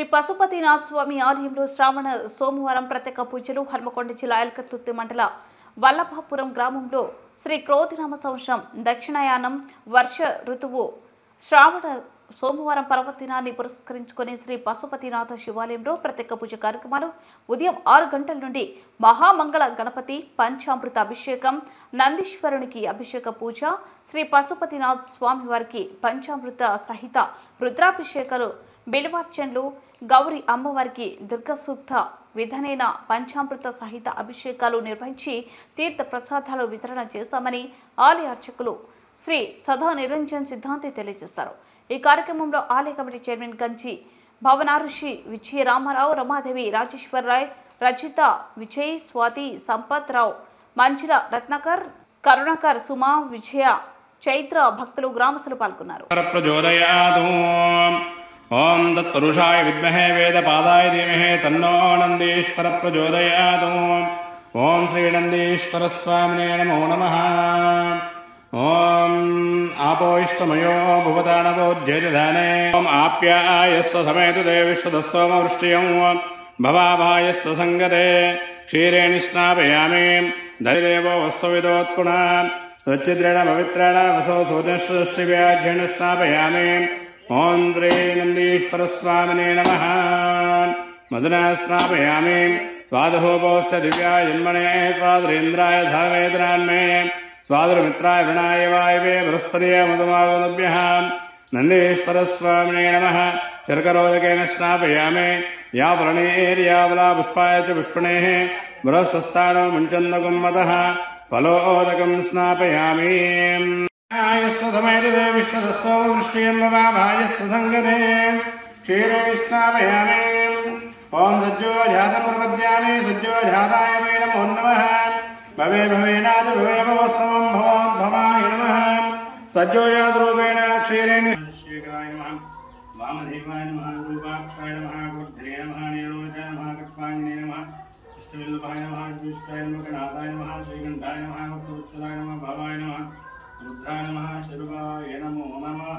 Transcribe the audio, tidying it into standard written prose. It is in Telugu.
శ్రీ పశుపతినాథ స్వామి ఆలయంలో శ్రావణ సోమవారం ప్రత్యేక పూజలు. హన్మకొండ జిల్లా ఎల్కతుర్తి మండల వల్లభాపురం గ్రామంలో శ్రీ క్రోధినామ సంవత్సరం దక్షిణాయనం వర్ష ఋతువు శ్రావణ సోమవారం పర్వదినాన్ని పురస్కరించుకుని శ్రీ పశుపతినాథ శివాలయంలో ప్రత్యేక పూజ కార్యక్రమాలు. ఉదయం 6 గంటల నుండి మహామంగళ గణపతి పంచామృత అభిషేకం, నందీశ్వరునికి అభిషేక పూజ, శ్రీ పశుపతినాథ స్వామి వారికి పంచామృత సహిత రుద్రాభిషేకాలు, బిల్వార్చనలు, గౌరి అమ్మవారికి దుర్గసూక్త విధనైన పంచామృత సహిత అభిషేకాలు నిర్వహించి తీర్థ ప్రసాదాలు వితరణ చేశామని ఆలయ అర్చకులు శ్రీ సదా నిరంజన్ సిద్ధాంతి తెలియజేశారు. ఈ కార్యక్రమంలో ఆలయ కమిటీ చైర్మన్ గంజి భవనారుషి, విజయ రామారావు, రమాదేవి, రాజేశ్వరరాయ్, రజిత, విజయ్, స్వాతి, సంపత్ రావు, మంజుల, రత్నాకర్, కరుణాకర్, సుమా, విజయ, చైత్ర భక్తులు, గ్రామస్తులు పాల్గొన్నారు. ఓం తత్పురుషాయ విద్మహే వేదపాదాయ ధీమహి తన్నో నందీశ్వర ప్రచోదయాత్. ఓం శ్రీ నందీశ్వర స్వామినే నమో నమః. ఓం ఆపోయిష్టమయో భువతానవోజ్జేదానే. ఓం ఆప్యాయస్వ సమేతుదే విశ్వదస్తోమవృష్టియం భవాభాయస్వ సంగతే క్షీరే నిష్ణాపయామి. ధైర్యేవో వస్తువిదోత్పుణ రుచిద్రేణ పవిత్రేణ వసో సూర్యసృష్టివ్యాజ్యేన స్నాపయామి. ఓం శ్రీ నందీశ్వర స్వామినే నమః. మధునా స్నాపయామి. స్వాదహోపోస్య దివ్యా జన్మనే స్వాదరేంద్రాయ ధావేదనాన్మే స్వాదుర్మిత్రాయ వృణాయ వాయవే బృహస్పతియ మధుమాగోభ్యః. నందీశ్వర స్వామినే నమః. శర్కరోదకేన స్నాపయామి. యావరణేర్యావలా పుష్పాయ చ పుష్పణేః బృహస్వస్తానో ముంచందకం మతః ఫలోదకం స్నాపయామి. విశ్వదస్సోమవృష్టియం భవాభాయస్వ సంగతే క్షీరే స్నాపయామి. ఓం సజ్జోజాతం ప్రపద్యామి. సజ్జోజాతాయ వై నమో నమః. భవే భవేనాథ భవే భవోత్సవం భవోద్భవాయ నమః. సజ్జోజాతరూపేణ క్షీరే శేఖరాయ నమః. వామదేవాయ నమః. రూపాక్షాయ నమః. బుద్ధే నమః. నీరోజాయ నమః. కట్వాంగినే నమః. ఇష్టవిల్లుపాయ నమః. జ్యేష్ఠాయ నమః. గణాథాయ నమః. శ్రీకంఠాయ నమః. భక్తవత్సలాయ నమః. భవాయ నమః. రుద్రాయ నమః. శర్వాయ నమో నమః.